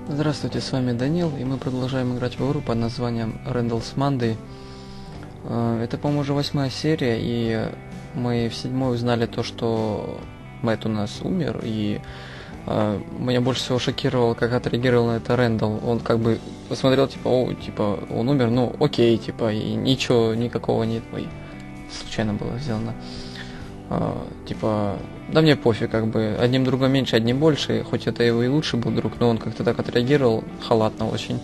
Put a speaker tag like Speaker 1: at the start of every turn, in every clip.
Speaker 1: Здравствуйте, с вами Данил, и мы продолжаем играть в игру под названием Randals Monday. Это, по-моему, уже 8-я серия, и мы в 7-й узнали то, что Мэтт у нас умер, и меня больше всего шокировало, как отреагировал на это Рэндалл. Он как бы посмотрел, типа, он умер, ну окей, типа, и ничего, никакого нет, случайно было сделано. Типа, да мне пофиг, как бы, одним другом меньше, одним больше, хоть это его и лучший был друг, но он как-то так отреагировал, халатно очень.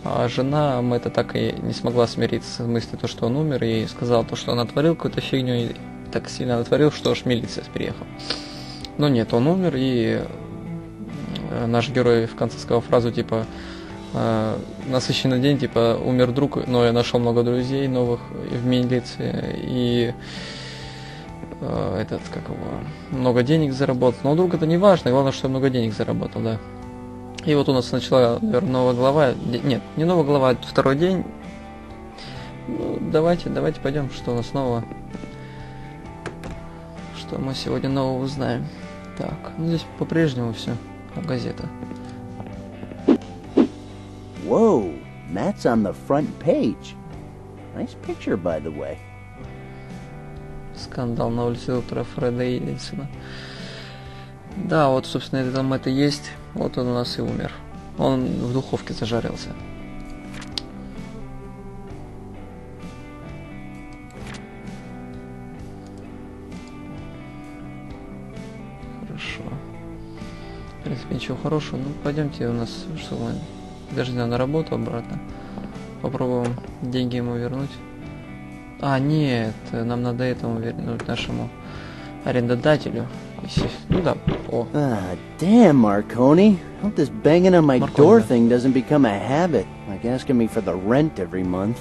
Speaker 1: А жена Мэтта так и не смогла смириться с мыслью, то, что он умер, и сказала то, что он натворил какую-то фигню, и так сильно натворил, что аж милиция приехала. Но нет, он умер, и наш герой в конце сказал фразу, типа, насыщенный день, типа, умер друг, но я нашел много друзей новых в милиции, и много денег заработал. Но друг это не важно, главное, что я много денег заработал, да. И вот у нас начала, наверное, новая глава. Нет, не новая глава, а второй день. Ну, давайте пойдем, что у нас нового. Что мы сегодня нового узнаем. Так, ну здесь по-прежнему все. Газета.
Speaker 2: Whoa, Matt's on the front page. Nice picture, by the way.
Speaker 1: Скандал на улице доктора Фреда Ельцина. Да, вот, собственно, это там это есть. Вот он у нас и умер. Он в духовке зажарился. Хорошо. В принципе, ничего хорошего. Ну, пойдемте у нас, что мы даже на работу обратно. Попробуем деньги ему вернуть. А, нет, нам надо этому вернуть, нашему арендодателю. Ну да, о.
Speaker 2: Damn, Marconi. Hope this banging on my door thing doesn't become a habit, like asking me for the rent every month.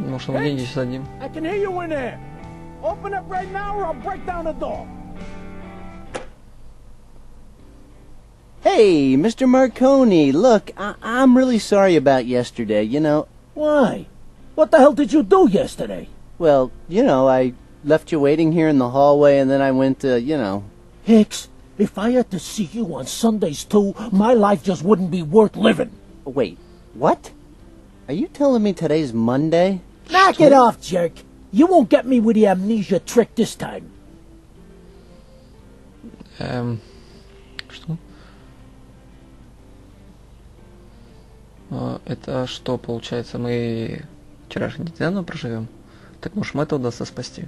Speaker 1: Может, мы деньги сейчас дадим?
Speaker 3: I can hear you in there. Open up right now or I'll break down the door.
Speaker 2: Hey, Mr. Marconi, look, I'm really sorry about yesterday, you know.
Speaker 3: Why? What the hell did you do yesterday?
Speaker 2: Well, you know, I left you waiting here in the hallway and then I went to, you know.
Speaker 3: Hicks, if I had to see you on Sundays too, my life just wouldn't be worth living.
Speaker 2: Wait, what? Are you telling me today's Monday?
Speaker 3: Knock it off, jerk. You won't get me with the amnesia trick this time.
Speaker 1: Что? Это что, получается, мы вчерашний день заново проживем? Так может Мэтта удастся спасти?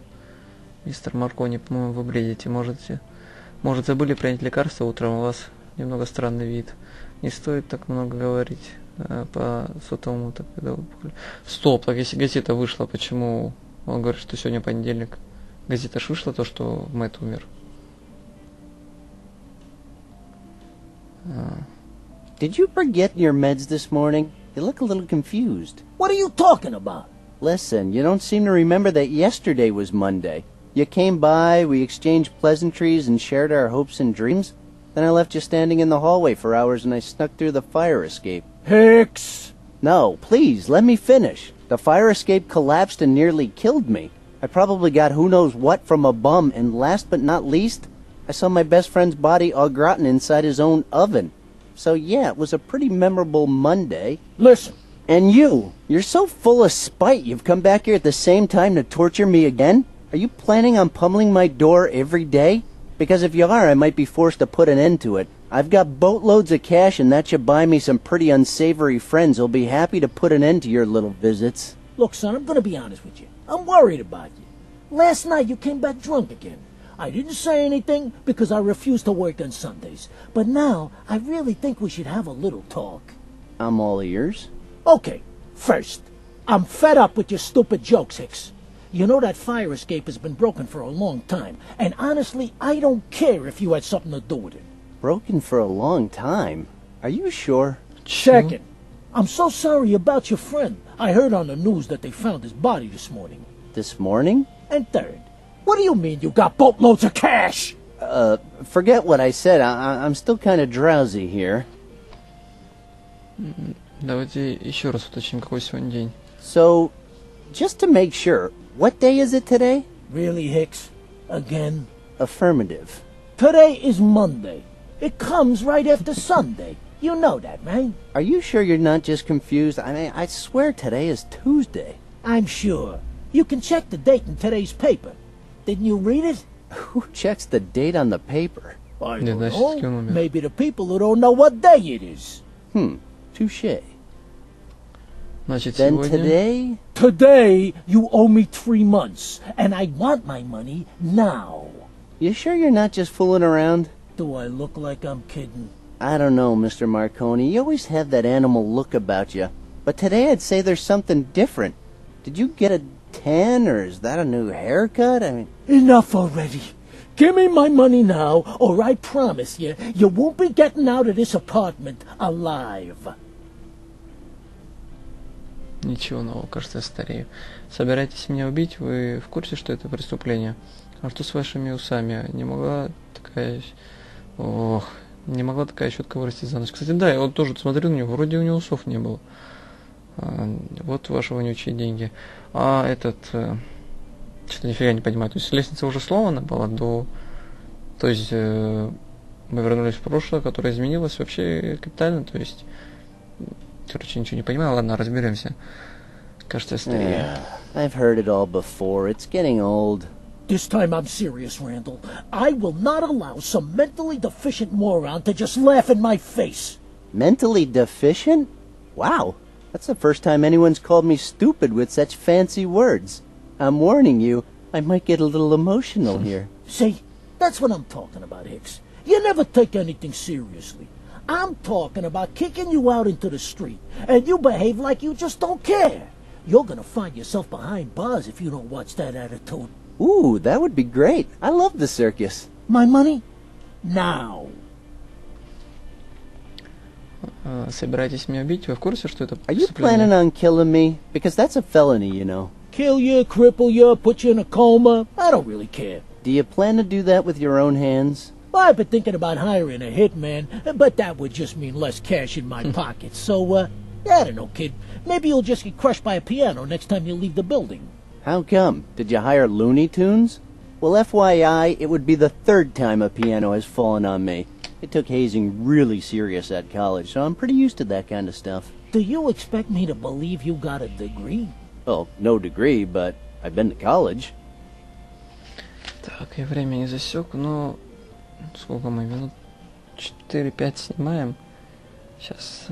Speaker 1: Мистер Маркони, по-моему, вы бредите. Может, забыли принять лекарство утром, у вас немного странный вид. Не стоит так много говорить по сотовому. Так, стоп, так если газета вышла, почему он говорит, что сегодня понедельник? Газета ж вышла, то, что Мэтт умер.
Speaker 2: Did you forget your meds this morning? You look a little confused.
Speaker 3: What are you talking about?
Speaker 2: Listen, you don't seem to remember that yesterday was Monday. You came by, we exchanged pleasantries and shared our hopes and dreams. Then I left you standing in the hallway for hours and I snuck through the fire escape.
Speaker 3: Hicks!
Speaker 2: No, please, let me finish. The fire escape collapsed and nearly killed me. I probably got who knows what from a bum, and last but not least, I saw my best friend's body au gratin inside his own oven. So yeah, it was a pretty memorable Monday.
Speaker 3: Listen.
Speaker 2: And you're so full of spite you've come back here at the same time to torture me again? Are you planning on pummeling my door every day? Because if you are, I might be forced to put an end to it. I've got boatloads of cash and that should buy me some pretty unsavory friends who'll be happy to put an end to your little visits.
Speaker 3: Look, son, I'm gonna be honest with you. I'm worried about you. Last night you came back drunk again. I didn't say anything because I refuse to work on Sundays. But now, I really think we should have a little talk.
Speaker 2: I'm all ears.
Speaker 3: Okay, first, I'm fed up with your stupid jokes, Hicks. You know that fire escape has been broken for a long time, and honestly, I don't care if you had something to do with it.
Speaker 2: Broken for a long time? Are you sure?
Speaker 3: Second, I'm so sorry about your friend. I heard on the news that they found his body this morning.
Speaker 2: This morning?
Speaker 3: And third, what do you mean you got boatloads of cash?
Speaker 2: Forget what I said. I'm still kind of drowsy here.
Speaker 1: Давайте еще раз уточним, какой сегодня день.
Speaker 2: So, just to make sure, what day is it today?
Speaker 3: Really, Hicks? Again?
Speaker 2: Affirmative.
Speaker 3: Today is Monday. It comes right after Sunday. You know that, right?
Speaker 2: Are you sure you're not just confused? I mean, I swear today is Tuesday.
Speaker 3: I'm sure. You can check the date in today's paper. Didn't you read it?
Speaker 2: Who checks the date on the paper?
Speaker 3: I
Speaker 1: Не,
Speaker 3: don't
Speaker 1: значит,
Speaker 3: know.
Speaker 1: таки он умер.
Speaker 3: Maybe the people who don't know what day it is.
Speaker 2: Touche.
Speaker 1: Значит,
Speaker 2: Then
Speaker 1: сегодня...
Speaker 2: today?
Speaker 3: Today, you owe me 3 months, and I want my money now.
Speaker 2: You sure you're not just fooling around?
Speaker 3: Do I look like I'm kidding?
Speaker 2: I don't know, Mr. Marconi. You always have that animal look about you. But today I'd say there's something different. Did you get a tan, or is that a new haircut? I mean...
Speaker 3: Enough already. Give me my money now, or I promise you, you won't be getting out of this apartment alive.
Speaker 1: Ничего нового, кажется, я старею. Собираетесь меня убить? Вы в курсе, что это преступление? А что с вашими усами? Не могла такая... Ох, не могла такая щетка вырасти за ночь. Кстати, да, я вот тоже смотрю на него, вроде у него усов не было. Вот ваши вонючие деньги. А этот... Что-то нифига не понимаю. То есть лестница уже сломана была до... То есть мы вернулись в прошлое, которое изменилось вообще капитально. То есть... Короче, ничего не понимаю. Ладно, разберемся. Кажется, я старею.
Speaker 2: I've heard it all before. It's getting old.
Speaker 3: This time I'm serious, Randall. I will not allow some mentally deficient moron to just laugh in my face.
Speaker 2: Mentally deficient? Wow. That's the first time anyone's called me stupid with such fancy words. I'm warning you, I might get a little emotional here.
Speaker 3: See, that's what I'm talking about, Hicks. You never take anything seriously. I'm talking about kicking you out into the street, and you behave like you just don't care. You're gonna find yourself behind bars if you don't watch that attitude.
Speaker 2: Ooh, that would be great. I love the circus.
Speaker 3: My money? Now.
Speaker 1: Собираетесь меня убить? Вы в курсе, что это
Speaker 2: Are you planning
Speaker 1: преступление?
Speaker 2: on killing me? Because that's a felony, you know.
Speaker 3: Kill you, cripple you, put you in a coma. I don't really care.
Speaker 2: Do you plan to do that with your own hands?
Speaker 3: I've been thinking about hiring a hitman, but that would just mean less cash in my pocket. So, I don't know, kid. Maybe you'll just get crushed by a piano next time you leave the building.
Speaker 2: How come? Did you hire Looney Tunes? Well, FYI, it would be the 3rd time a piano has fallen on me. I took hazing really serious at college, so I'm pretty used to that kind of stuff.
Speaker 3: Do you expect me to believe you got a degree?
Speaker 2: Well, no degree, but I've been to college.
Speaker 1: Так, я время не засек, но... Сколько мы? Минут 4-5 снимаем. Сейчас...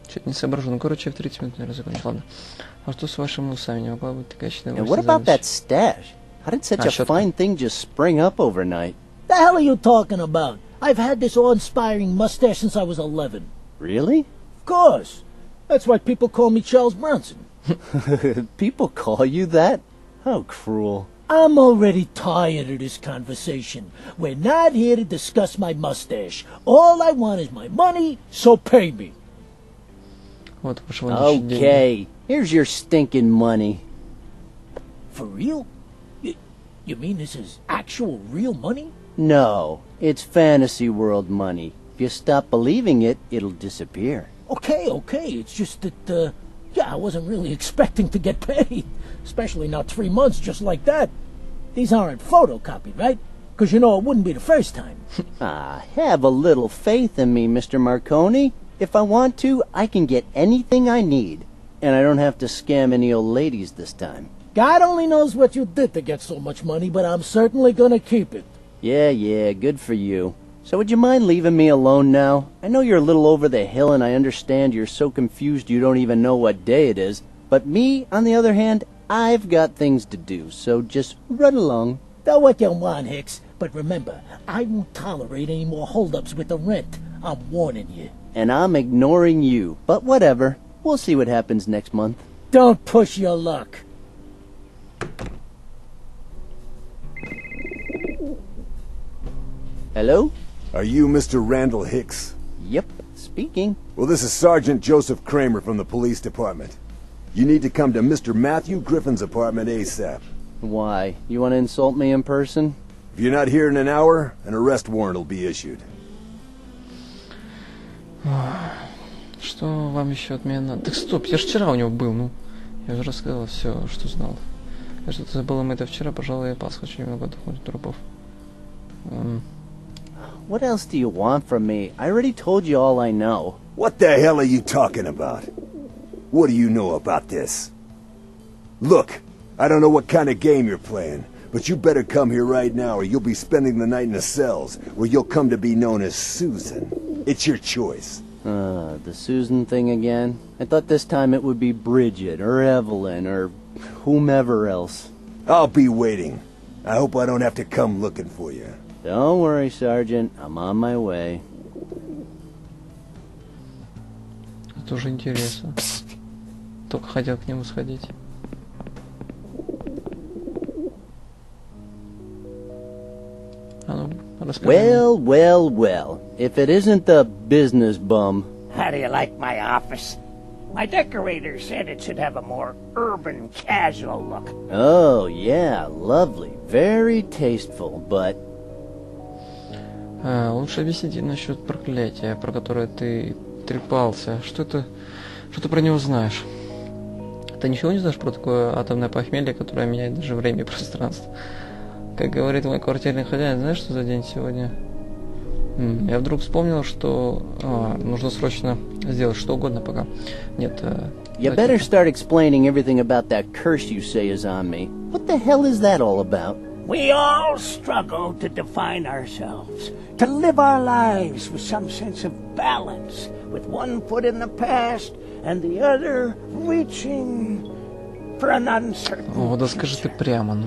Speaker 1: Чуть не соображу. Ну, короче, в 30 минут, наверное, закончу. Ладно. А что с вашими усами? Не могла быть такая счастливая
Speaker 2: And what about that stash? How did such a
Speaker 1: щетка.
Speaker 2: fine thing just spring up overnight?
Speaker 3: The hell are you talking about? I've had this awe-inspiring mustache since I was 11.
Speaker 2: Really?
Speaker 3: Of course. That's why people call me Charles Bronson.
Speaker 2: People call you that? How cruel.
Speaker 3: I'm already tired of this conversation. We're not here to discuss my mustache. All I want is my money, so pay me.
Speaker 1: Вот ваши вонючие деньги.
Speaker 2: Okay, here's your stinking money.
Speaker 3: For real? You mean this is actual real money?
Speaker 2: No, it's fantasy world money. If you stop believing it, it'll disappear.
Speaker 3: Okay. It's just that, I wasn't really expecting to get paid. Especially not 3 months just like that. These aren't photocopied, right? Because you know it wouldn't be the first time.
Speaker 2: Have a little faith in me, Mr. Marconi. If I want to, I can get anything I need. And I don't have to scam any old ladies this time.
Speaker 3: God only knows what you did to get so much money, but I'm certainly gonna keep it.
Speaker 2: Yeah, good for you. So would you mind leaving me alone now? I know you're a little over the hill and I understand you're so confused you don't even know what day it is. But me, on the other hand, I've got things to do, so just run along.
Speaker 3: Do what you want, Hicks. But remember, I won't tolerate any more holdups with the rent. I'm warning you.
Speaker 2: And I'm ignoring you. But whatever. We'll see what happens next month.
Speaker 3: Don't push your luck.
Speaker 2: Hello?
Speaker 4: Are you Mr. Randall Hicks?
Speaker 2: Yep, speaking.
Speaker 4: Well, this is Sergeant Joseph Kramer from the police department. You need to come to Mr. Matthew Griffin's apartment ASAP.
Speaker 2: Why? You want to insult me in person?
Speaker 4: If you're not here in an hour, an arrest warrant will be issued.
Speaker 1: Что вам еще от меня надо? Так стоп, я же вчера у него был, ну. Я же рассказал все, что знал. Я что-то забыл им это вчера, пожалуй, я пас, хочу немного отдохнуть от трупов.
Speaker 2: What else do you want from me? I already told you all I know.
Speaker 4: What the hell are you talking about? What do you know about this? Look, I don't know what kind of game you're playing, but you better come here right now or you'll be spending the night in the cells, where you'll come to be known as Susan. It's your choice.
Speaker 2: The Susan thing again? I thought this time it would be Bridget, or Evelyn, or whomever else.
Speaker 4: I'll be waiting. I hope I don't have to come looking for you.
Speaker 2: Don't worry, Sergeant. I'm on my way.
Speaker 1: Это уже интересно. Только хотел к нему сходить. А ну, расскажи
Speaker 2: Well, well, well. If it isn't the business bum.
Speaker 5: How do you like my office? My decorator said it should have a more urban, casual look.
Speaker 2: Oh, yeah, lovely. Very tasteful, but...
Speaker 1: Лучше объясните насчет проклятия, про которое ты трепался. Что ты про него знаешь? Ты ничего не знаешь про такое атомное похмелье, которое меняет даже время и пространство? Как говорит мой квартирный хозяин, знаешь, что за день сегодня? Я вдруг вспомнил, что нужно срочно сделать что угодно пока. Нет.
Speaker 2: You better start explaining everything about that curse you say is on me. What the hell is that all about?
Speaker 5: We all struggle to define ourselves, to live our lives with some sense of balance, with one foot in the past and the other reaching for an uncertain
Speaker 1: О, да скажи ты прямо, ну.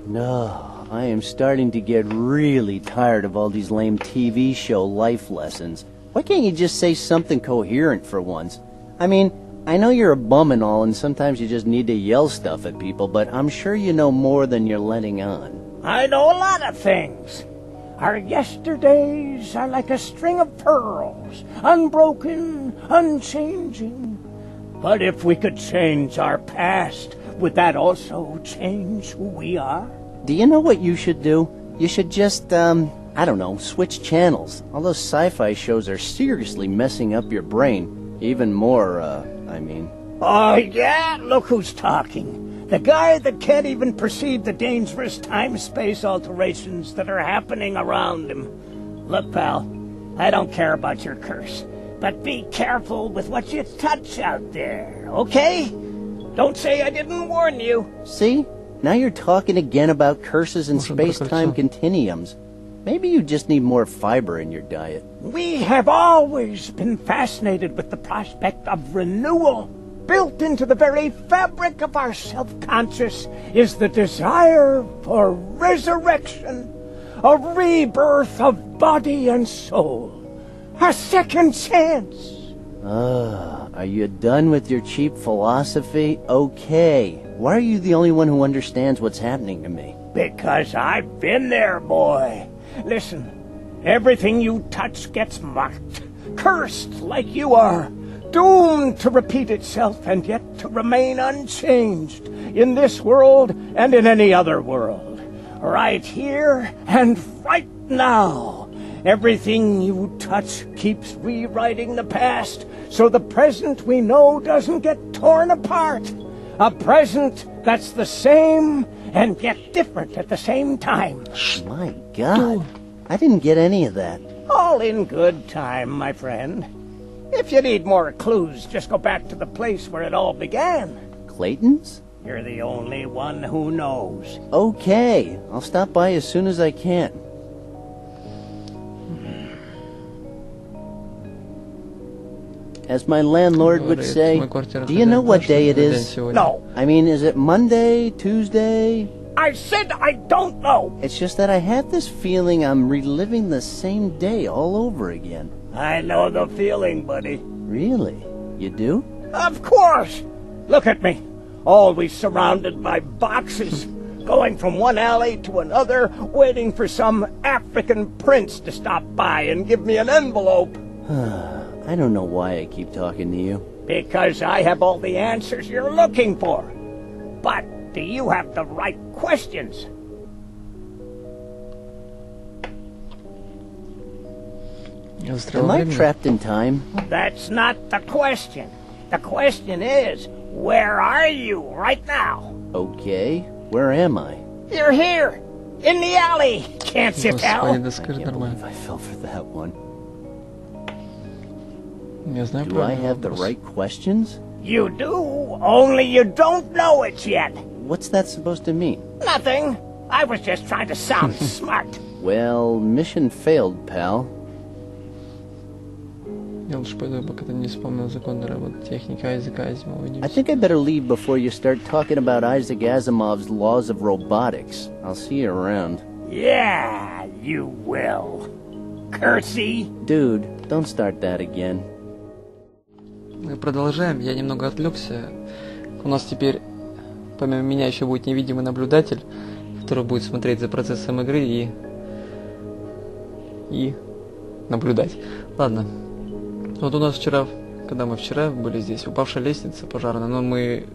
Speaker 2: No, I am starting to get really tired of all these lame TV show life lessons. Why can't you just say something coherent for once? I mean, I know you're a bum and all, and sometimes you just need to yell stuff at people, but I'm sure you know more than you're letting on.
Speaker 5: I know a lot of things. Our yesterdays are like a string of pearls, unbroken, unchanging. But if we could change our past, would that also change who we are?
Speaker 2: Do you know what you should do? You should just, I don't know, switch channels. All those sci-fi shows are seriously messing up your brain. Even more, I mean.
Speaker 5: Oh, yeah? Look who's talking. The guy that can't even perceive the dangerous time-space alterations that are happening around him. Look, pal, I don't care about your curse, but be careful with what you touch out there, okay? Don't say I didn't warn you.
Speaker 2: See? Now you're talking again about curses and
Speaker 1: Может,
Speaker 2: space-time
Speaker 1: прокольцо.
Speaker 2: continuums. Maybe you just need more fiber in your diet.
Speaker 5: We have always been fascinated with the prospect of renewal. Built into the very fabric of our self-conscious is the desire for resurrection, a rebirth of body and soul, a second chance.
Speaker 2: Are you done with your cheap philosophy? Okay. Why are you the only one who understands what's happening to me?
Speaker 5: Because I've been there, boy. Listen, everything you touch gets marked, cursed like you are, doomed to repeat itself and yet to remain unchanged in this world and in any other world. Right here and right now. Everything you touch keeps rewriting the past, so the present we know doesn't get torn apart. A present that's the same and yet different at the same time.
Speaker 2: My God. I didn't get any of that.
Speaker 5: All in good time, my friend. If you need more clues, just go back to the place where it all began.
Speaker 2: Clayton's?
Speaker 5: You're the only one who knows.
Speaker 2: Okay. I'll stop by as soon as I can. As my landlord would
Speaker 1: Говорит
Speaker 2: say,
Speaker 1: мой квартирный
Speaker 2: do you know
Speaker 1: хозяин,
Speaker 2: what
Speaker 1: знаешь,
Speaker 2: day
Speaker 1: что
Speaker 2: it
Speaker 1: за день
Speaker 2: is?
Speaker 1: сегодня?
Speaker 5: No,
Speaker 2: I mean, is it Monday, Tuesday?
Speaker 5: I said I don't know.
Speaker 2: It's just that I have this feeling I'm reliving the same day all over again.
Speaker 5: I know the feeling, buddy.
Speaker 2: Really? You do?
Speaker 5: Of course. Look at me. Always surrounded by boxes. Going from one alley to another, waiting for some African prince to stop by and give me an envelope.
Speaker 2: I don't know why I keep talking to you.
Speaker 5: Because I have all the answers you're looking for. But do you have the right questions?
Speaker 1: Я застрял во
Speaker 2: Am I
Speaker 1: времени.
Speaker 2: trapped in time?
Speaker 5: That's not the question. The question is, where are you right now?
Speaker 2: Okay, where am I?
Speaker 5: You're here, in the alley. Can't you
Speaker 1: Господи,
Speaker 5: tell?
Speaker 1: да
Speaker 2: I
Speaker 1: скажи
Speaker 2: can't
Speaker 1: нормально.
Speaker 2: believe I fell for that one.
Speaker 1: Я знаю
Speaker 2: Do I
Speaker 1: правильный
Speaker 2: have the
Speaker 1: вопрос.
Speaker 2: right questions?
Speaker 5: You do, only you don't know it yet.
Speaker 2: What's that supposed to mean?
Speaker 5: Nothing. I was just trying to sound smart.
Speaker 2: Well, mission failed, pal.
Speaker 1: Я лучше пойду, пока ты не вспомнил законы работы техники Айзека Азимова.
Speaker 2: I think I better leave before you start talking about Isaac Asimov's laws of robotics. I'll see you around.
Speaker 5: Yeah, you will. Cursey.
Speaker 2: Dude, don't start that again.
Speaker 1: Мы продолжаем. Я немного отвлекся. У нас теперь, помимо меня, еще будет невидимый наблюдатель, который будет смотреть за процессом игры и наблюдать. Ладно. Вот у нас вчера, когда мы вчера были здесь, упавшая лестница пожарная, но мы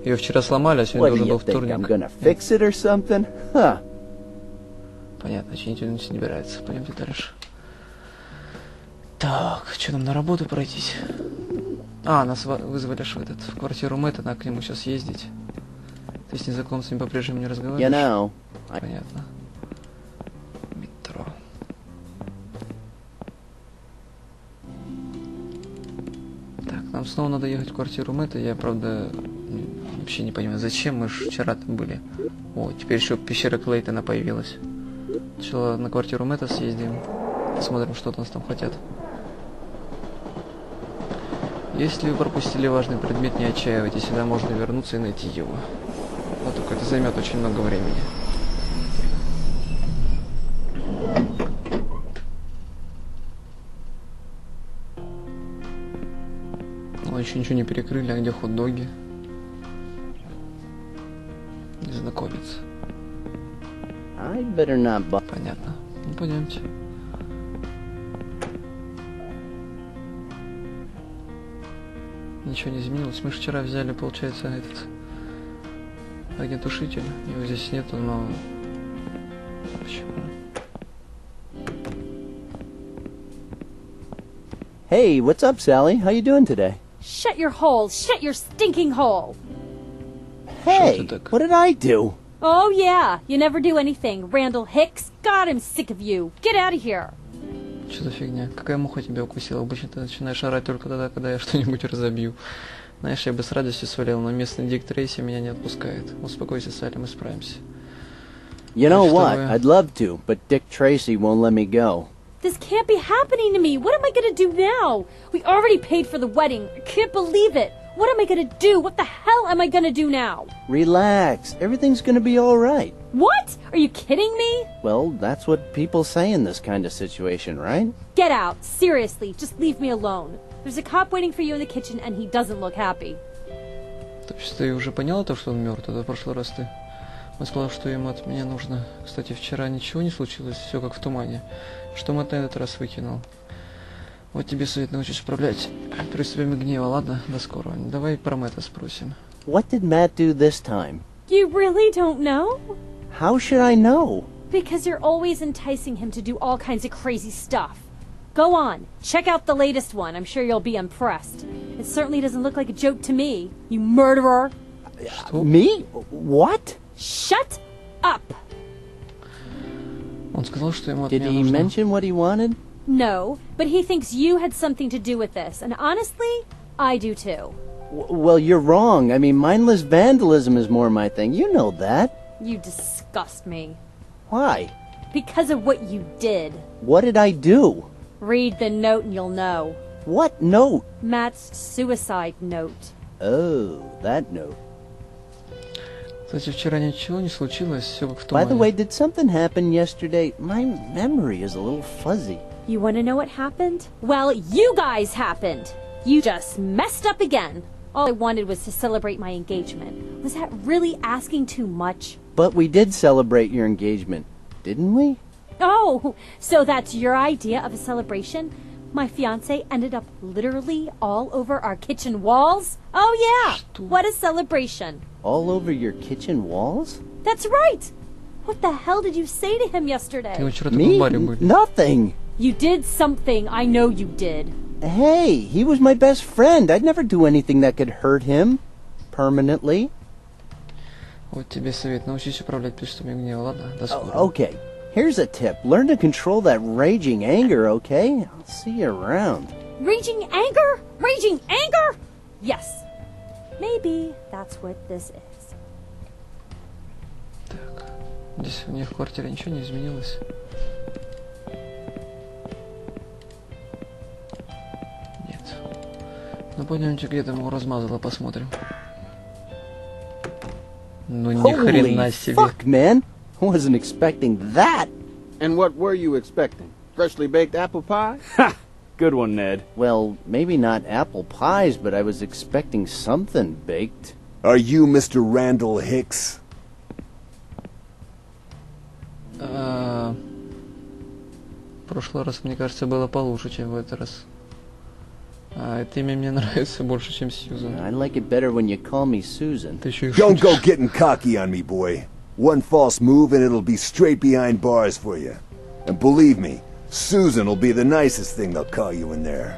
Speaker 1: ее вчера сломали, а сегодня
Speaker 2: What do
Speaker 1: должен
Speaker 2: you
Speaker 1: был
Speaker 2: think? I'm
Speaker 1: вторник.
Speaker 2: gonna fix it or something? Huh.
Speaker 1: Понятно, чинить он не собирается. Пойдемте дальше. Так, что нам на работу пройтись? А, нас вызвали аж в квартиру Мэтта, надо к нему сейчас ездить. Ты с незнакомцами по-прежнему не разговариваешь?
Speaker 2: You know,
Speaker 1: Понятно. Метро. Так, нам снова надо ехать в квартиру Мэтта. Я, правда, вообще не понимаю, зачем мы ж вчера там были. О, теперь еще пещера Клейтона появилась. Сначала на квартиру Мэтта съездим. Посмотрим, что нас там хотят. Если вы пропустили важный предмет, не отчаивайтесь, всегда можно вернуться и найти его. Но только это займет очень много времени. Ну, еще ничего не перекрыли, а где хот-доги? Незнакомец.
Speaker 2: I better not bother.
Speaker 1: Понятно. Ну, пойдемте. Ничего не изменилось. Мы же вчера взяли, получается, этот огнетушитель. Его здесь нету, но... Почему?
Speaker 2: Hey, what's up, Sally? How you doing today?
Speaker 6: Shut your hole! Shut your stinking hole!
Speaker 2: Hey,
Speaker 1: ты так?
Speaker 2: what did I do?
Speaker 6: Oh, yeah. You never do anything. Randall Hicks. God, I'm sick of you. Get out of here.
Speaker 1: Что за фигня? Какая муха тебя укусила? Обычно ты начинаешь орать только тогда, когда я что-нибудь разобью. Знаешь, я бы с радостью свалил, но местный Дик Трейси меня не отпускает. Успокойся, Салли, мы справимся.
Speaker 2: You know
Speaker 1: Что
Speaker 2: what?
Speaker 1: вы?
Speaker 2: I'd love to, but Dick Tracy won't let me go.
Speaker 6: This can't be happening to me. What am I going to do now? We already paid for the wedding. I can't believe it. What am I going to do? What the hell am I going to do now?
Speaker 2: Relax. Everything's gonna be alright.
Speaker 6: What? Are you kidding me?
Speaker 2: Well, that's what people say in this kind of situation, right?
Speaker 6: Get out. Seriously, just leave me alone. There's a cop waiting for you in the kitchen and he doesn't look happy.
Speaker 1: То есть ты уже поняла то, что он мертв? Это в прошлый раз ты... Он сказал, что ему от меня нужно. Кстати, вчера ничего не случилось, все как в тумане. Что Мэтт на этот раз выкинул? Вот тебе совет научись управлять приступами гнева, ладно? До скорого. Давай про Мэтта спросим.
Speaker 2: What did Matt do this time?
Speaker 6: You really don't know?
Speaker 2: How should I know?
Speaker 6: Because you're always enticing him to do all kinds of crazy stuff. Go on, check out the latest one. I'm sure you'll be impressed. It certainly doesn't look like a joke to me, you murderer.
Speaker 1: Что?
Speaker 2: Me? What?
Speaker 6: Shut up!
Speaker 1: Он сказал, что ему от
Speaker 2: Did
Speaker 1: меня
Speaker 2: he
Speaker 1: нужно...
Speaker 2: mention what he wanted?
Speaker 6: No, but he thinks you had something to do with this, and honestly, I do too.
Speaker 2: Well, you're wrong. I mean, mindless vandalism is more my thing. You know that.
Speaker 6: You disgust me.
Speaker 2: Why?
Speaker 6: Because of what you did.
Speaker 2: What did I do?
Speaker 6: Read the note and you'll know.
Speaker 2: What note?
Speaker 6: Matt's suicide note.
Speaker 2: Oh, that note.
Speaker 1: Кстати, вчера ничего не случилось, все как в
Speaker 2: By
Speaker 1: тумане.
Speaker 2: the way, did something happen yesterday? My memory is a little fuzzy.
Speaker 6: You want to know what happened? Well, you guys happened. You just messed up again. All I wanted was to celebrate my engagement. Was that really asking too much?
Speaker 2: But we did celebrate your engagement, didn't we?
Speaker 6: Oh, so that's your idea of a celebration? My fiance ended up literally all over our kitchen walls? Oh yeah,
Speaker 1: Что?
Speaker 6: what a celebration.
Speaker 2: All over your kitchen walls?
Speaker 6: That's right. What the hell did you say to him
Speaker 1: Ты
Speaker 6: yesterday?
Speaker 1: вчера только в
Speaker 2: Me?
Speaker 1: баре были.
Speaker 2: Nothing.
Speaker 6: You did something. I know you did.
Speaker 2: Hey, he was my best friend. I'd never do anything that could hurt him. Permanently.
Speaker 1: Вот тебе совет. Научись управлять приступами гнева, ладно? До скорого.
Speaker 2: Okay, here's a tip. Learn to control that raging anger, okay? I'll see you around.
Speaker 6: Raging anger? Raging anger? Yes. Maybe that's what this is.
Speaker 1: Так. Здесь у них в квартире ничего не изменилось. Нет. Ну пойдемте, где-то его размазало, посмотрим. Ну ни хрена
Speaker 2: Holy
Speaker 1: себе.
Speaker 2: fuck, man. I wasn't expecting that.
Speaker 7: And what were you expecting? Freshly baked apple pie? Ha! Good one, Ned.
Speaker 2: Well, maybe not apple pies, but I was expecting something baked.
Speaker 4: Are you Mr. Randall Hicks?
Speaker 1: В прошлый раз, мне кажется, было получше, чем в этот раз. Это имя мне нравится больше, чем Сьюзан.
Speaker 2: I like it better when you call me Susan.
Speaker 1: Ты еще и
Speaker 4: Don't go
Speaker 1: шутишь.
Speaker 4: getting cocky on me, boy. One false move and it'll be straight behind bars for you. And believe me, Susan will be the nicest thing they'll call you in there.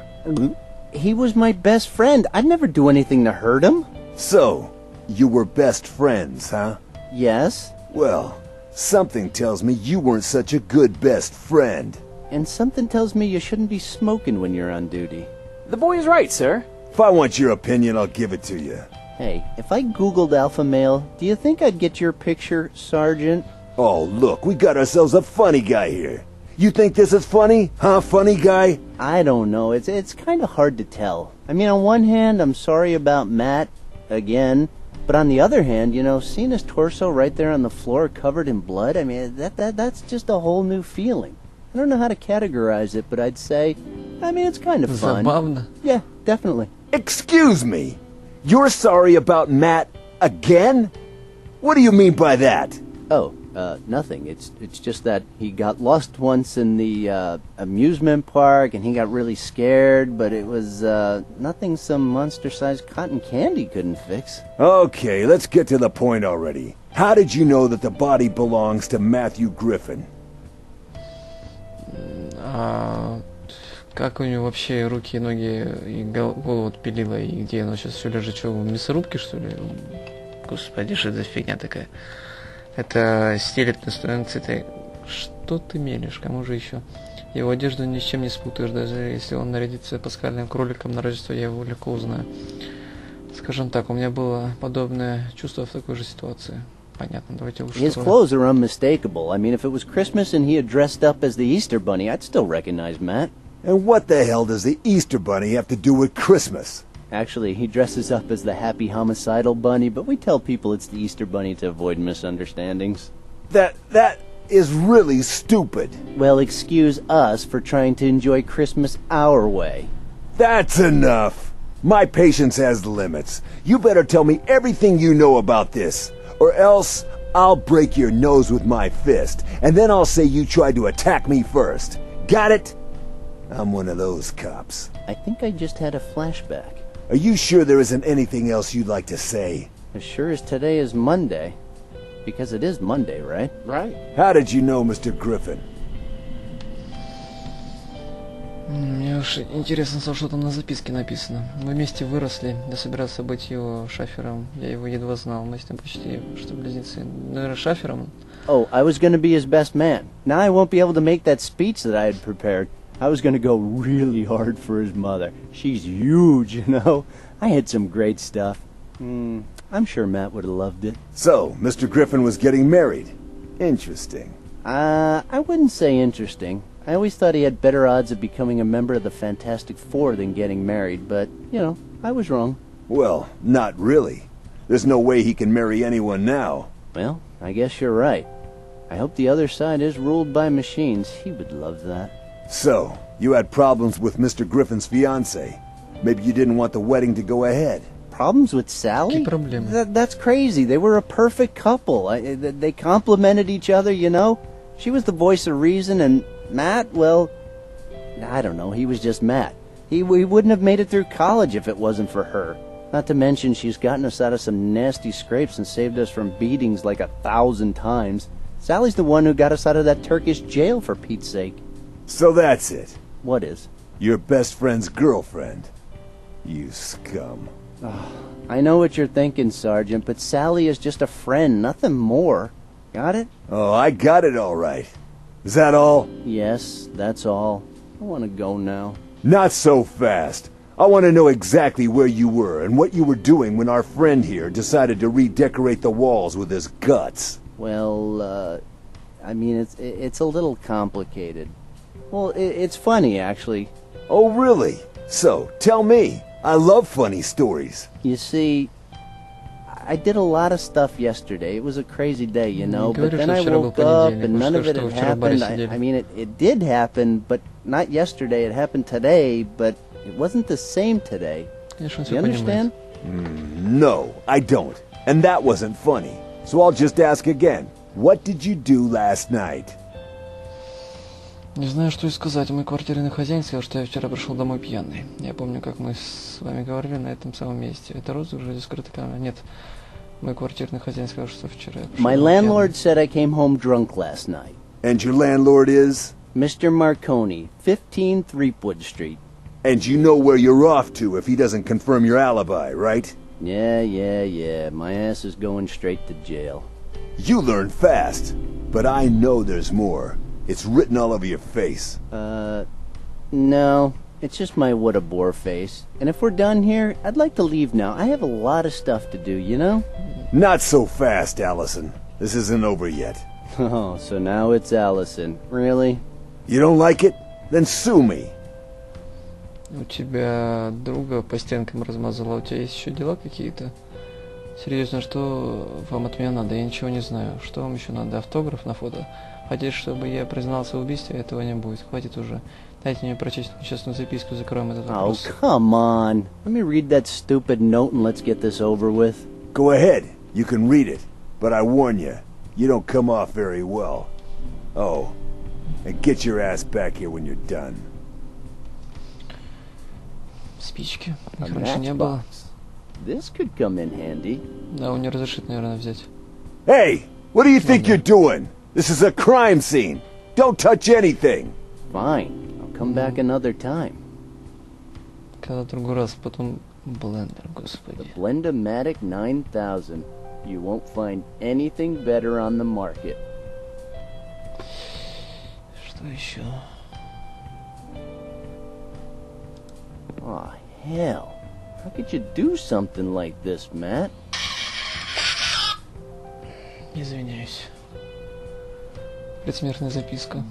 Speaker 2: He was my best friend. I'd never do anything to hurt him.
Speaker 4: So, you were best friends, huh?
Speaker 2: Yes,
Speaker 4: Well, something tells me you weren't such a good best friend.
Speaker 2: and something tells me you shouldn't be smoking when you're on duty.
Speaker 7: The boy is right, sir.
Speaker 4: If I want your opinion, I'll give it to you.
Speaker 2: Hey, if I Googled alpha male, do you think I'd get your picture, Sergeant?
Speaker 4: Oh, look, we got ourselves a funny guy here. You think this is funny? Huh, funny guy?
Speaker 2: I don't know. It's kind of hard to tell. I mean, on one hand, I'm sorry about Matt, again. But on the other hand, you know, seeing his torso right there on the floor covered in blood, I mean, that's just a whole new feeling. I don't know how to categorize it, but I'd say, I mean, it's kind of fun.
Speaker 1: Забавно.
Speaker 2: Yeah, definitely.
Speaker 4: Excuse me. You're sorry about Matt again? What do you mean by that?
Speaker 2: Oh, nothing. It's just that he got lost once in the amusement park, and he got really scared, but it was nothing some monster-sized cotton candy couldn't fix.
Speaker 4: Okay, let's get to the point already. How did you know that the body belongs to Matthew Griffin?
Speaker 1: Как у него вообще руки, ноги и голову отпилило, и где оно сейчас все лежит? Что, в мясорубке, что ли? Господи, что за фигня такая? Это стелет на станции. Что ты мелешь? Кому же еще? Его одежду ни с чем не спутаешь, даже если он нарядится пасхальным кроликом на Рождество, я его легко узнаю. Скажем так, у меня было подобное чувство в такой же ситуации. Понятно, давайте лучше...
Speaker 2: His clothes are unmistakable. I mean, if it was Christmas and he had dressed up as the Easter Bunny, I'd still recognize Matt.
Speaker 4: And what the hell does the Easter Bunny have to do with Christmas?
Speaker 2: Actually, he dresses up as the happy homicidal bunny, but we tell people it's the Easter Bunny to avoid misunderstandings.
Speaker 4: That is really stupid.
Speaker 2: Well, excuse us for trying to enjoy Christmas our way.
Speaker 4: That's enough. My patience has limits. You better tell me everything you know about this, or else I'll break your nose with my fist, and then I'll say you tried to attack me first. Got it? I'm one of those cops.
Speaker 2: I think I just had a flashback.
Speaker 4: Are you sure there isn't anything else you'd like to say?
Speaker 2: As sure as today is Monday. Because it is Monday, right?
Speaker 7: Right.
Speaker 4: How did you know Mr. Griffin?
Speaker 1: Мне уж интересно, что там на записке написано. Мы вместе выросли. Я собирался быть его шафером. Я его едва знал. Мы с ним почти что близнецы. Наверное, шафером.
Speaker 2: Oh, I was going to be his best man. Now I won't be able to make that speech that I had prepared. I was going to go really hard for his mother. She's huge, you know. I had some great stuff. I'm sure Matt would have loved it.
Speaker 4: So, Mr. Griffin was getting married. Interesting.
Speaker 2: I wouldn't say interesting. I always thought he had better odds of becoming a member of the Fantastic Four than getting married, but, you know, I was wrong.
Speaker 4: Well, not really. There's no way he can marry anyone now.
Speaker 2: Well, I guess you're right. I hope the other side is ruled by machines. He would love that.
Speaker 4: So, you had problems with Mr. Griffin's fiancée. Maybe you didn't want the wedding to go ahead.
Speaker 2: Problems with Sally?
Speaker 1: Какие проблемы?
Speaker 2: That's crazy. They were a perfect couple. They complemented each other, you know? She was the voice of reason, and Matt, well, I don't know. He was just Matt. He wouldn't have made it through college if it wasn't for her. Not to mention she's gotten us out of some nasty scrapes and saved us from beatings like 1,000 times. Sally's the one who got us out of that Turkish jail, for Pete's sake.
Speaker 4: So that's it.
Speaker 2: What is?
Speaker 4: Your best friend's girlfriend. You scum.
Speaker 2: I know what you're thinking, Sergeant, but Sally is just a friend, nothing more. Got it?
Speaker 4: Oh, I got it all right. Is that all?
Speaker 2: Yes, that's all. I want to go now.
Speaker 4: Not so fast. I want to know exactly where you were and what you were doing when our friend here decided to redecorate the walls with his guts.
Speaker 2: Well, I mean, it's a little complicated. Well, it's funny, actually.
Speaker 4: Oh, really? So, tell me. I love funny stories.
Speaker 2: You see, I did a lot of stuff yesterday. It was a crazy day, you know, but then I woke up and none of it had happened. I mean, it did happen, but not yesterday. It happened today, but it wasn't the same today. You understand?
Speaker 4: No, I don't. And that wasn't funny. So I'll just ask again. What did you do last night?
Speaker 1: Не знаю, что и сказать. Мой квартирный хозяин сказал, что я вчера пришел домой пьяный. Я помню, как мы с вами говорили на этом самом месте. Это розыгрыш или скрытая камера? Нет. Мой квартирный хозяин сказал, что вчера я пришел
Speaker 2: My
Speaker 1: домой
Speaker 2: landlord
Speaker 1: пьяный.
Speaker 2: said I came home drunk last night.
Speaker 4: And your landlord is?
Speaker 2: Mr. Marconi, 15 Threepwood Street.
Speaker 4: And you know where you're off to if he doesn't confirm your alibi, right?
Speaker 2: Yeah. My ass is going straight to jail.
Speaker 4: You learn fast. But I know there's more. It's written all over your face.
Speaker 2: No. It's just my what-a-bore face. And if we're done here, I'd like to leave now. I have a lot of stuff to do, you know?
Speaker 4: Not so fast, Allison. This isn't over yet.
Speaker 2: Oh, so now it's Allison. Really?
Speaker 4: You don't like it? Then sue me.
Speaker 1: У тебя друга по стенкам размазала. У тебя есть еще дела какие-то? Серьезно, что вам от меня надо? Я ничего не знаю. Что вам еще надо? Автограф на фото? Хотите, чтобы я признался в убийстве? Этого не будет. Хватит уже. Дайте мне прочесть несчастную записку, закроем этот
Speaker 2: Oh,
Speaker 1: вопрос.
Speaker 2: come on. Let me read that stupid note and let's get this over with.
Speaker 4: Go ahead. You can read it. But I warn you, you don't come off very well. Oh, and get your ass back here when you're done.
Speaker 1: Спички.
Speaker 2: A
Speaker 1: Их раньше не было.
Speaker 2: matchbox. This could come in handy.
Speaker 1: Да, он не разрешит, наверное, взять.
Speaker 4: Hey, what do you think you're doing? This is a crime scene. Don't touch anything.
Speaker 2: Fine. I'll come back another time.
Speaker 1: Когда другой раз, потом блендер, господи.
Speaker 2: Blendomatic 9000. You won't find anything better on the market.
Speaker 1: Что еще?
Speaker 2: Aw, hell. How could you do something like this, Matt?
Speaker 1: Извиняюсь. Предсмертная записка.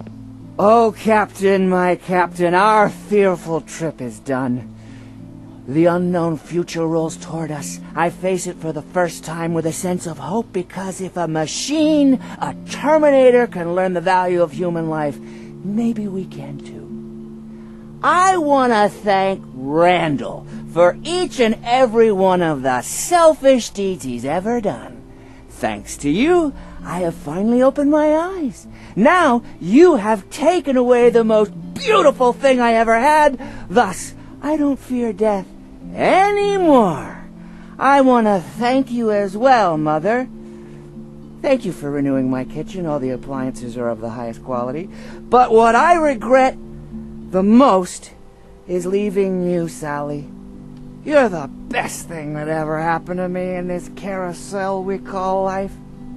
Speaker 8: Oh, Captain, my Captain, our fearful trip is done. The unknown future rolls toward us. I face it for the first time with a sense of hope, because if a machine, a Terminator, can learn the value of human life, maybe we can too. I want to thank Randall for each and every one of the selfish deeds he's ever done. Thanks to you, I have finally opened my eyes. Now you have taken away the most beautiful thing I ever had. Thus, I don't fear death anymore. I want to thank you as well, Mother. Thank you for renewing my kitchen. All the appliances are of the highest quality. But what I regret the most is leaving you, Sally. You're the best thing that ever happened to me in this carousel we call life.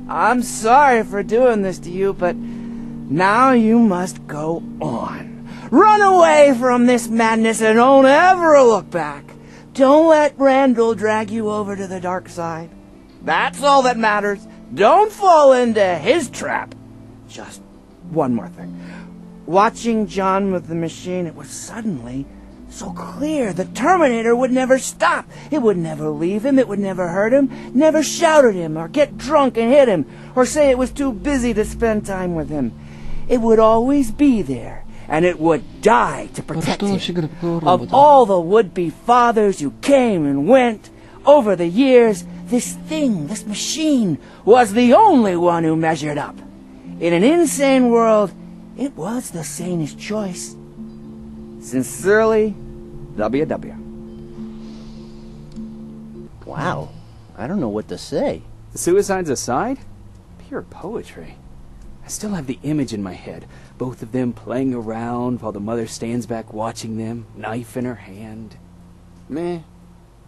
Speaker 8: I'm sorry for doing this to you, but now you must go on. Run away from this madness and don't ever look back. Don't let Randall drag you over to the dark side. That's all that matters. Don't fall into his trap. Just one more thing. Watching John with the machine, it was suddenly so clear. The Terminator would never stop. It would never leave him. It would never hurt him. Never shout at him or get drunk and hit him or say it was too busy to spend time with him. It would always be there, and it would die to protect him. Of all the would-be fathers who came and went over the years, this thing, this machine, was the only one who measured up. In an insane world, it was the sanest choice. Sincerely, W.W.
Speaker 2: Wow. I don't know what to say.
Speaker 7: The suicides aside, pure poetry.
Speaker 9: I still have the image in my head. Both of them playing around while the mother stands back watching them, knife in her hand. Man,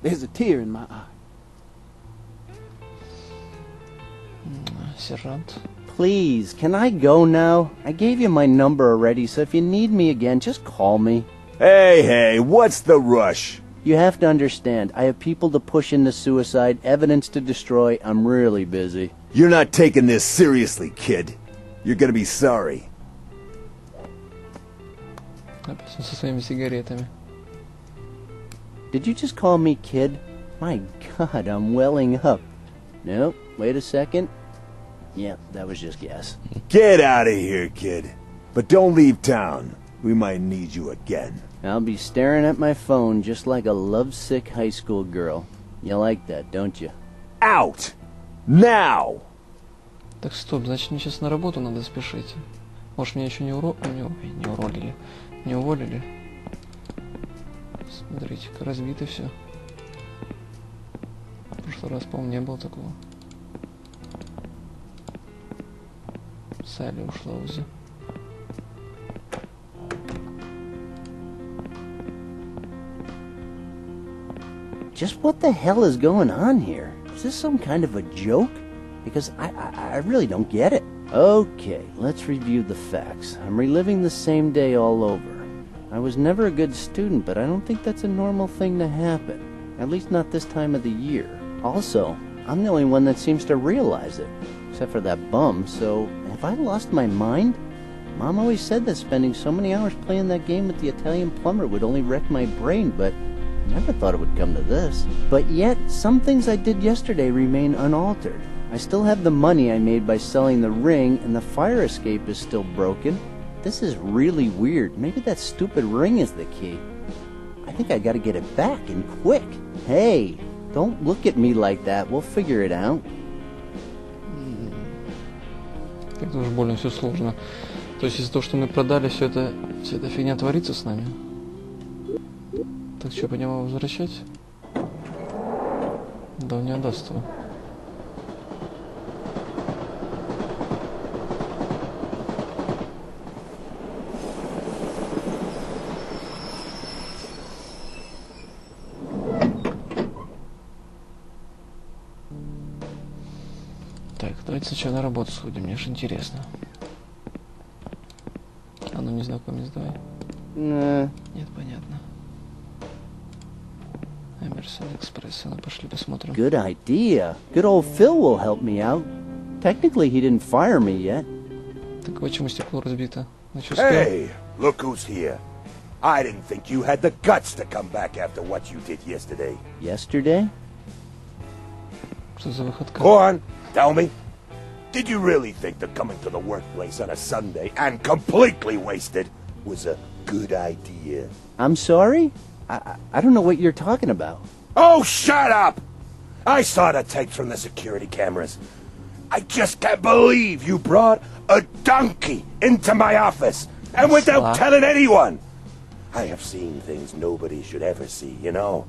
Speaker 9: there's a tear in my eye.
Speaker 1: Сержант.
Speaker 2: Please, can I go now? I gave you my number already, so if you need me again, just call me.
Speaker 4: Hey, what's the rush?
Speaker 2: You have to understand, I have people to push into suicide, evidence to destroy. I'm really busy.
Speaker 4: You're not taking this seriously, kid. You're gonna be sorry.
Speaker 1: Опять он со своими сигаретами.
Speaker 2: Did you just call me kid? My God, I'm welling up. Nope, wait a second. Yeah, that was just gas.
Speaker 4: Get out of here, kid. But don't leave town. We might need you again.
Speaker 2: I'll be staring at my phone just like a lovesick high school girl. You like that, don't you?
Speaker 4: Out! Now!
Speaker 1: Так, стоп, значит мне сейчас на работу надо спешить. Может меня еще не уролили. Не уволили. Смотрите-ка, разбито все. В прошлый раз, по-моему, не было такого. Салли ушла уже.
Speaker 2: Just what the hell is going on here? Is this some kind of a joke? Because I really don't get it. Okay, let's review the facts. I'm reliving the same day all over. I was never a good student, but I don't think that's a normal thing to happen. At least not this time of the year. Also, I'm the only one that seems to realize it. Except for that bum, so have I lost my mind? Mom always said that spending so many hours playing that game with the Italian plumber would only wreck my brain, but I never thought it would come to this. But yet, some things I did yesterday remain unaltered. I still have the money I made by selling the ring, and the fire escape is still broken. This is really weird. Maybe that stupid ring is the key. I think I gotta get it back, and quick. Hey, don't look at me like that. We'll figure it out.
Speaker 1: Это уже больно все сложно. То есть из-за того, что мы продали, вся эта фигня творится с нами. Так что, пойдем его возвращать? Да он не отдаст его. Так, давайте сначала на работу сходим, мне же интересно. А ну, незнакомец, давай. Нет, понятно. Эмерсон Экспресс, ну пошли посмотрим.
Speaker 2: Good idea. Good old Phil will help me out. Technically, he didn't fire me yet.
Speaker 1: Так почему стекло разбито?
Speaker 4: Hey, look who's here. I didn't think you had the guts to come back after what you did yesterday.
Speaker 2: Yesterday?
Speaker 1: Что за выходка?
Speaker 4: Go on, tell me. Did you really think that coming to the workplace on a Sunday and completely wasted was a good idea?
Speaker 2: I'm sorry? I don't know what you're talking about.
Speaker 4: Oh, shut up! I saw the tapes from the security cameras. I just can't believe you brought a donkey into my office, and without telling anyone. I have seen things nobody should ever see, you know.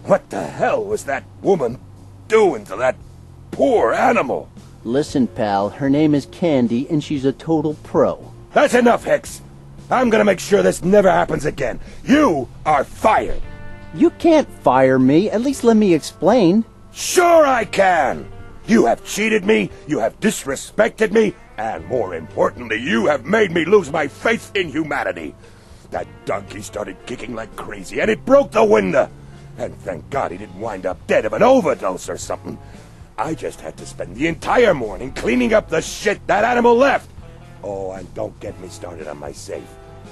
Speaker 4: What the hell was that woman doing to that poor animal?
Speaker 2: Listen, pal, her name is Candy, and she's a total pro.
Speaker 4: That's enough, Hicks. I'm gonna make sure this never happens again. You are fired.
Speaker 2: You can't fire me. At least let me explain.
Speaker 4: Sure I can. You have cheated me, you have disrespected me, and more importantly, you have made me lose my faith in humanity. That donkey started kicking like crazy, and it broke the window. And thank God he didn't wind up dead of an overdose or something. I just had to spend the entire morning cleaning up the shit that animal left. Oh, and don't get me started on my safe.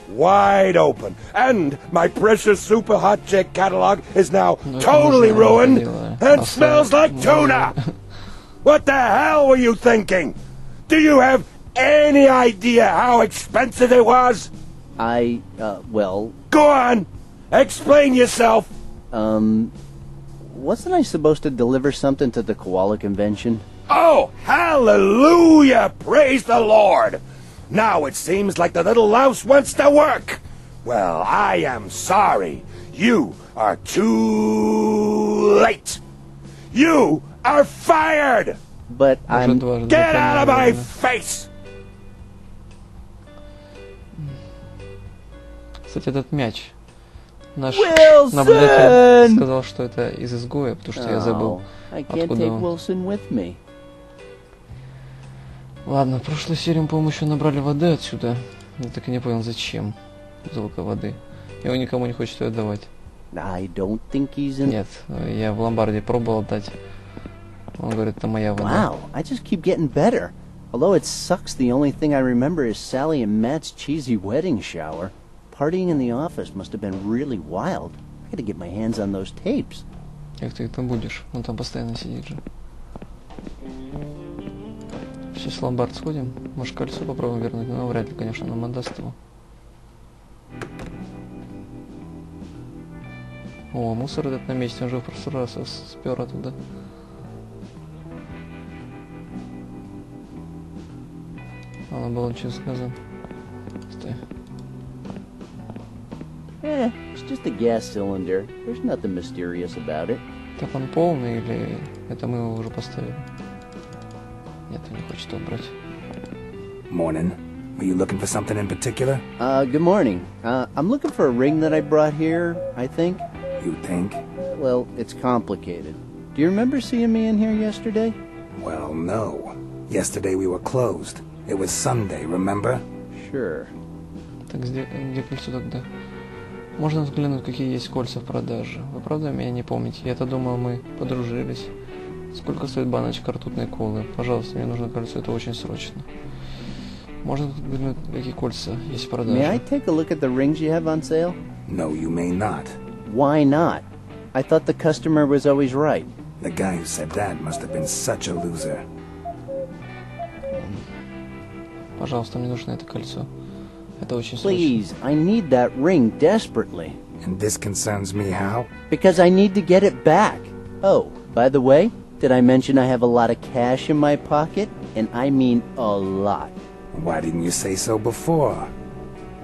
Speaker 4: Wide open. And my precious super hot chick catalog is now totally ruined and smells like tuna. What the hell were you thinking? Do you have any idea how expensive it was?
Speaker 2: Well...
Speaker 4: Go on! Explain yourself!
Speaker 2: Wasn't I supposed to deliver something to the koala convention?
Speaker 4: Oh, hallelujah! Praise the Lord! Now it seems like the little louse wants to work. Well, I am sorry. You are too late. You are fired!
Speaker 2: But I'm...
Speaker 4: Get out of my face!
Speaker 1: Кстати, этот мяч. Наш
Speaker 2: Wilson!
Speaker 1: наблюдатель сказал, что это из изгоя, потому что я забыл,
Speaker 2: I can't
Speaker 1: откуда
Speaker 2: take
Speaker 1: он.
Speaker 2: Wilson with me.
Speaker 1: Ладно, в прошлой серии мы, по-моему, еще набрали воды отсюда. Я так и не понял, зачем бутылка воды. И он никому не хочет ее отдавать.
Speaker 2: I don't think he's in...
Speaker 1: Нет, я в ломбарде пробовал отдать. Он говорит, это моя вода.
Speaker 2: Wow, I just keep getting better. Although it sucks, the only thing I remember is Sally and Matt's cheesy wedding shower. Partying in the office must have been really wild. I gotta get my hands on those tapes.
Speaker 1: Как ты там будешь? Он там постоянно сидит же. Сейчас в ломбард сходим. Может, кольцо попробуем вернуть? Но вряд ли, конечно, нам отдаст его. О, мусор этот на месте, он же в прошлый раз спер оттуда. Надо было ничего сказать. Стой.
Speaker 2: It's just a gas cylinder. There's nothing mysterious about it.
Speaker 1: Так он полный или это мы его уже поставили? Нет, он не хочет его брать.
Speaker 10: Morning. Were you looking for something in particular?
Speaker 2: Good morning. I'm looking for a ring that I brought here, I think.
Speaker 10: You think?
Speaker 2: Well, it's complicated. Do you remember seeing me in here yesterday?
Speaker 10: Well, no. Yesterday we were closed. It was Sunday, remember?
Speaker 2: Sure.
Speaker 1: Так, где кольцо тогда? Можно взглянуть, какие есть кольца в продаже. Вы правда меня не помните? Я-то думал, мы подружились. Сколько стоит баночка ртутной колы? Пожалуйста, мне нужно кольцо, это очень срочно. Можно взглянуть, какие кольца есть в продаже?
Speaker 2: May I take a look at the rings you have on sale?
Speaker 10: No, you may not.
Speaker 2: Why not? I thought the customer was always right.
Speaker 10: The guy who said that must have been such a loser.
Speaker 1: Пожалуйста, мне нужно это кольцо. Это очень срочно.
Speaker 2: Please, I need that ring desperately.
Speaker 10: And this concerns me how?
Speaker 2: Because I need to get it back. Oh, by the way, did I mention I have a lot of cash in my pocket? And I mean a lot.
Speaker 10: Why didn't you say so before?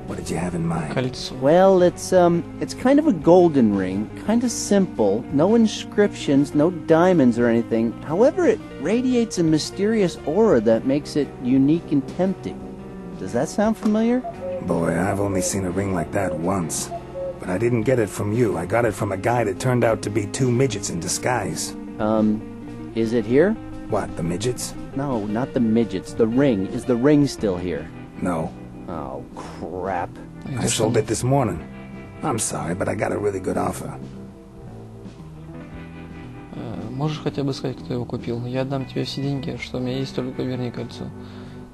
Speaker 10: What did you have in mind?
Speaker 1: Кольцо.
Speaker 2: Well, it's kind of a golden ring, kind of simple, no inscriptions, no diamonds or anything. However, it radiates a mysterious aura that makes it unique and tempting. Does that sound familiar?
Speaker 10: Boy, I've only seen a ring like that once. But I didn't get it from you. I got it from a guy that turned out to be two midgets in disguise.
Speaker 2: Is it here?
Speaker 10: What, the midgets?
Speaker 2: No, not the midgets. The ring. Is the ring still here?
Speaker 10: No.
Speaker 2: Oh, crap.
Speaker 10: I sold it this morning. I'm sorry, but I got a really good offer.
Speaker 1: Можешь хотя бы сказать, кто его купил? Я отдам тебе все деньги, что у меня есть, только верни кольцо.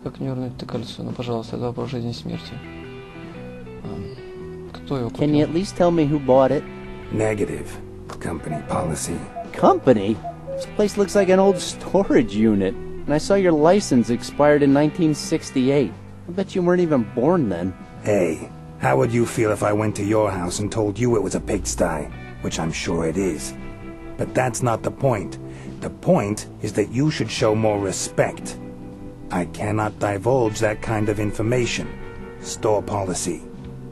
Speaker 1: Как мне вернуть это кольцо? Ну, пожалуйста, это вопрос жизни и смерти. Кто его купил?
Speaker 2: Can you at least tell me who bought it?
Speaker 10: Negative. Company policy.
Speaker 2: Company? This place looks like an old storage unit. And I saw your license expired in 1968. I bet you weren't even born then.
Speaker 10: Hey, how would you feel if I went to your house and told you it was a pigsty? Which I'm sure it is. But that's not the point. The point is that you should show more respect. I cannot divulge that kind of information. Store policy.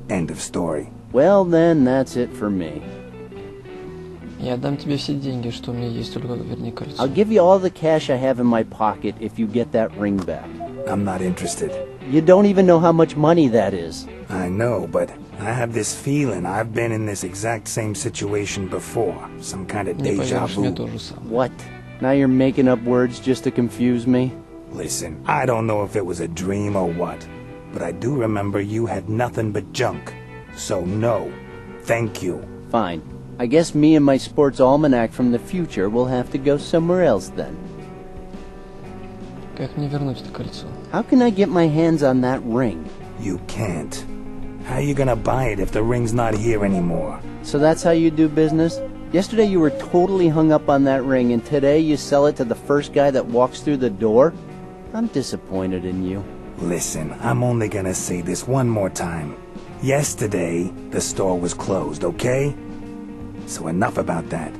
Speaker 10: End of story.
Speaker 2: Well, then, that's it for me.
Speaker 1: Я отдам тебе все деньги, что у меня есть, только верни кольцо.
Speaker 2: I'll give you all the cash I have in my pocket if you get that ring back.
Speaker 10: I'm not interested.
Speaker 2: You don't even know how much money that is.
Speaker 10: I know, but I have this feeling I've been in this exact same situation before. Some kind of
Speaker 1: Не
Speaker 10: deja
Speaker 1: поверишь, мне
Speaker 10: vu.
Speaker 1: то же самое.
Speaker 2: What? Now you're making up words just to confuse me?
Speaker 10: Listen, I don't know if it was a dream or what, but I do remember you had nothing but junk. So no, thank you.
Speaker 2: Fine. I guess me and my sports almanac from the future will have to go somewhere else then.
Speaker 1: Как мне вернуть это кольцо?
Speaker 2: How can I get my hands on that ring?
Speaker 10: You can't. How you gonna buy it if the ring's not here anymore?
Speaker 2: So that's how you do business? Yesterday you were totally hung up on that ring, and today you sell it to the first guy that walks through the door? I'm disappointed in you.
Speaker 10: Listen, I'm only gonna say this one more time. Yesterday, the store was closed, okay? So enough about that.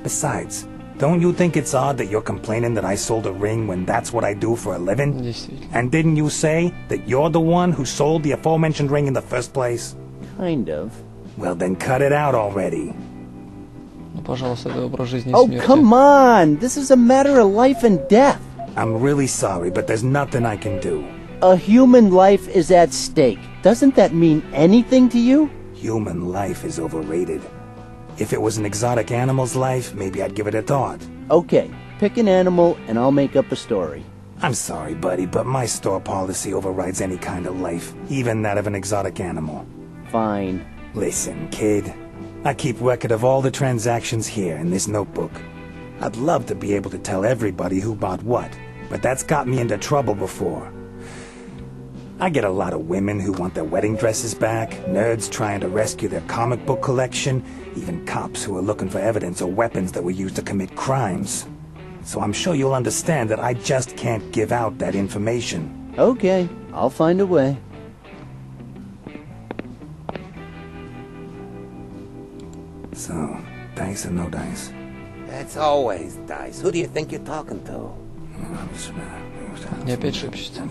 Speaker 10: Besides, don't you think it's odd that you're complaining that I sold a ring when that's what I do for a living?
Speaker 1: Действительно.
Speaker 10: And didn't you say that you're the one who sold the aforementioned ring in the first place?
Speaker 2: Kind of.
Speaker 10: Well, then cut it out already.
Speaker 1: Ну, пожалуйста, это вопрос жизни и
Speaker 2: Oh,
Speaker 1: смерти.
Speaker 2: come on! This is a matter of life and death.
Speaker 10: I'm really sorry, but there's nothing I can do.
Speaker 2: A human life is at stake. Doesn't that mean anything to you?
Speaker 10: Human life is overrated. If it was an exotic animal's life, maybe I'd give it a thought.
Speaker 2: Okay, pick an animal and I'll make up a story.
Speaker 10: I'm sorry, buddy, but my store policy overrides any kind of life, even that of an exotic animal.
Speaker 2: Fine.
Speaker 10: Listen, kid. I keep record of all the transactions here in this notebook. I'd love to be able to tell everybody who bought what, but that's got me into trouble before. I get a lot of women who want their wedding dresses back, nerds trying to rescue their comic book collection, even cops who are looking for evidence or weapons that were used to commit crimes. So I'm sure you'll understand that I just can't give out that information.
Speaker 2: Okay, I'll find a way.
Speaker 10: So, dice or no dice?
Speaker 11: It's always dice. Who do you think you're talking to?
Speaker 1: И опять шепчется.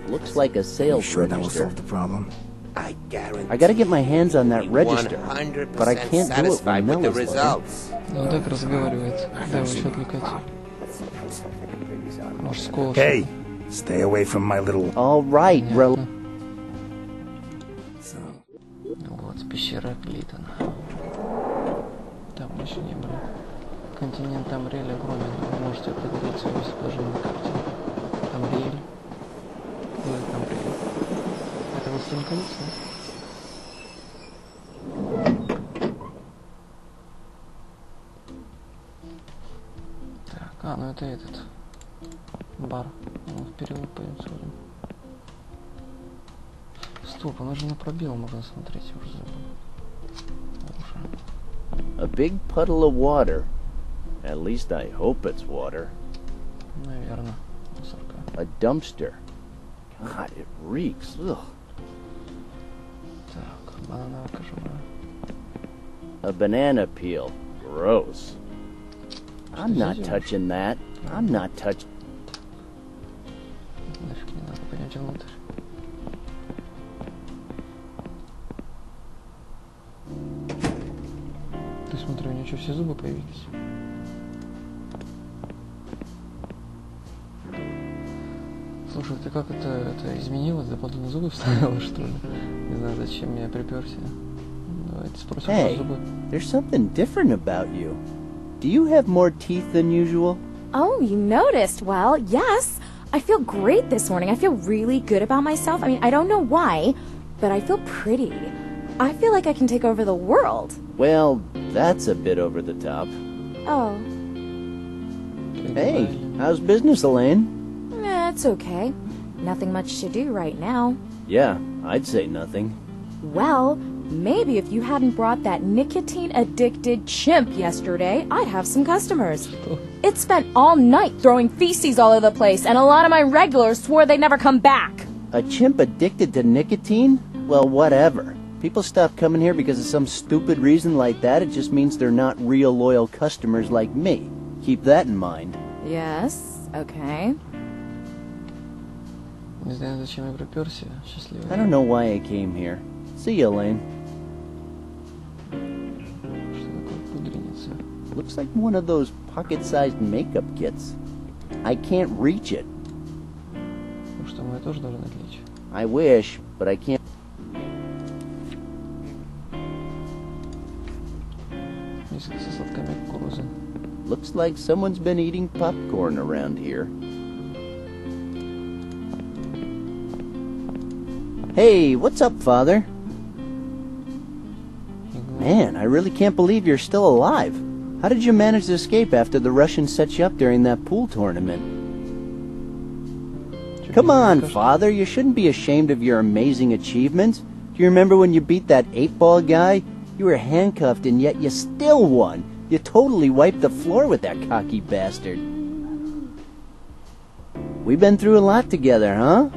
Speaker 2: Looks like a sales
Speaker 10: Sure that will
Speaker 2: register.
Speaker 10: solve the problem?
Speaker 11: I guarantee.
Speaker 2: I gotta get my hands on that register,
Speaker 11: 100%
Speaker 2: but I can't do it
Speaker 11: satisfied
Speaker 2: when
Speaker 11: with the
Speaker 2: Mel is looking.
Speaker 11: results.
Speaker 1: Ну так разговаривает. Да, вы что отвлекаете? Мужского.
Speaker 10: Hey, stay away from my little...
Speaker 2: All right, bro.
Speaker 10: So,
Speaker 1: Вот, пещера Клитона. Там мы еще не были. Континент Амриэль огромен. Вы можете определить свое местоположение на карте. Амриэль. Будет Амриэль. Это «Властелин колец», да? Так, ну это этот бар. Ну, в переулок пойдем сходим. Стоп, у нас же на пробел можно смотреть, я уже забыл.
Speaker 2: A big puddle of water. At least I hope it's water.
Speaker 1: Наверное, мусорка.
Speaker 2: A dumpster. God, it reeks. Ugh.
Speaker 1: Так, банановая кожура.
Speaker 2: A banana peel. Gross. I'm not
Speaker 1: здесь
Speaker 2: touching that. I'm not touching...
Speaker 1: Нафиг не надо, пойдемте внутрь. Ты смотри, у нее что, все зубы появились? Слушай, ты как это изменилось? Дополнительные зубы вставила, что ли? Не знаю, зачем я приперся. Давайте спросим про
Speaker 2: Hey,
Speaker 1: зубы.
Speaker 2: there's something different about you. Do you have more teeth than usual?
Speaker 12: Oh, you noticed. Well, yes. I feel great this morning. I feel really good about myself. I mean, I don't know why, but I feel pretty. I feel like I can take over the world.
Speaker 2: Well, that's a bit over the top.
Speaker 12: Oh,
Speaker 2: Hey, how's business, Elaine?
Speaker 12: it's okay. Nothing much to do right now.
Speaker 2: Yeah, I'd say nothing.
Speaker 12: Well, maybe if you hadn't brought that nicotine-addicted chimp yesterday, I'd have some customers. It spent all night throwing feces all over the place, and a lot of my regulars swore they'd never come back.
Speaker 2: A chimp addicted to nicotine? Well, whatever. People stop coming here because of some stupid reason like that. It just means they're not real loyal customers like me. Keep that in mind.
Speaker 12: Yes, okay.
Speaker 1: Не знаю, зачем я приперся. Счастливый.
Speaker 2: I don't know why I came here. See you, Elaine.
Speaker 1: Что такое пудреница?
Speaker 2: Looks like one of those pocket-sized makeup kits. I can't reach it.
Speaker 1: Потому что мы тоже должны отличить.
Speaker 2: I wish, but I can't.
Speaker 1: Миска с остатками кукурузы.
Speaker 2: Looks like someone's been eating popcorn around here. Hey, what's up, Father? Man, I really can't believe you're still alive. How did you manage to escape after the Russians set you up during that pool tournament? Come on, Father, you shouldn't be ashamed of your amazing achievements. Do you remember when you beat that 8-ball guy? You were handcuffed and yet you still won. You totally wiped the floor with that cocky bastard. We've been through a lot together, huh?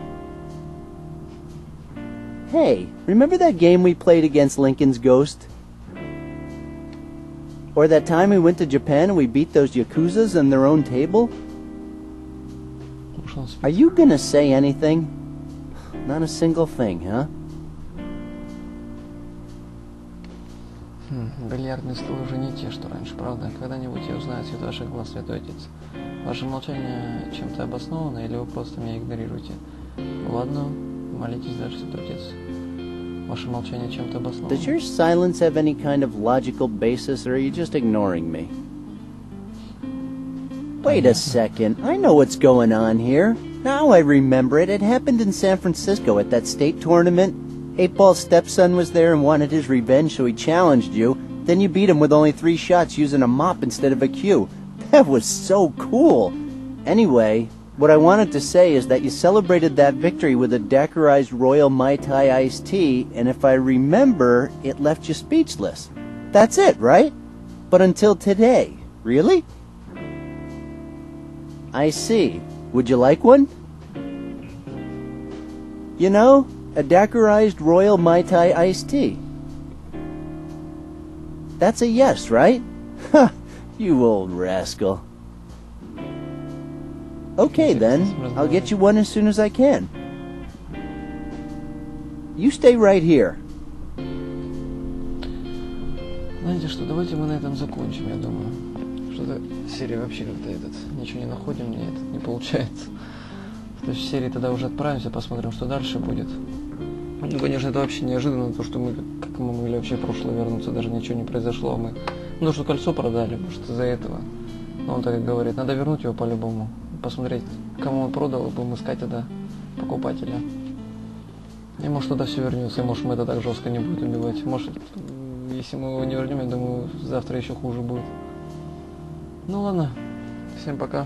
Speaker 2: Hey, remember that game we played against Lincoln's Ghost? Or that time we went to Japan and we beat those Yakuzas on their own table? Are you gonna say anything? Not a single thing, huh?
Speaker 1: Бильярдные столы уже не те, что раньше, правда? Когда-нибудь я узнаю цвет ваших глаз, Святой Отец. Ваше молчание чем-то обосновано, или вы просто меня игнорируете? Ладно, Молитесь дальше, Святой Отец. Ваше молчание чем-то обосновано.
Speaker 2: Does your silence have any kind of logical basis, or are you just ignoring me? Wait a second. I know what's going on here. Now I remember it. It happened in San Francisco at that state tournament. 8-Ball's stepson was there and wanted his revenge, so he challenged you. Then you beat him with only 3 shots using a mop instead of a cue. That was so cool. Anyway, what I wanted to say is that you celebrated that victory with a daiquirized Royal Mai Tai iced tea, and if I remember, it left you speechless. That's it, right? But until today. Really? I see. Would you like one? You know, a daiquirized Royal Mai Tai iced tea. That's a yes, right? Ha! You old rascal. Okay then, I'll get you one as soon as I can. You stay right here.
Speaker 1: Знаете что, давайте мы на этом закончим, я думаю. Что-то серия вообще как-то ничего не находим, мне это не получается. То есть в серии тогда уже отправимся, посмотрим, что дальше будет. Ну, конечно, это вообще неожиданно, то, что мы, как мы могли вообще в прошлое вернуться, даже ничего не произошло. Мы, ну, что кольцо продали, может, из-за этого. Но он так и говорит, надо вернуть его по-любому. Посмотреть, кому он продал, и будем искать тогда покупателя. И может тогда все вернется, и может мы это так жестко не будем убивать. Может, если мы его не вернем, я думаю, завтра еще хуже будет. Ну ладно, всем пока.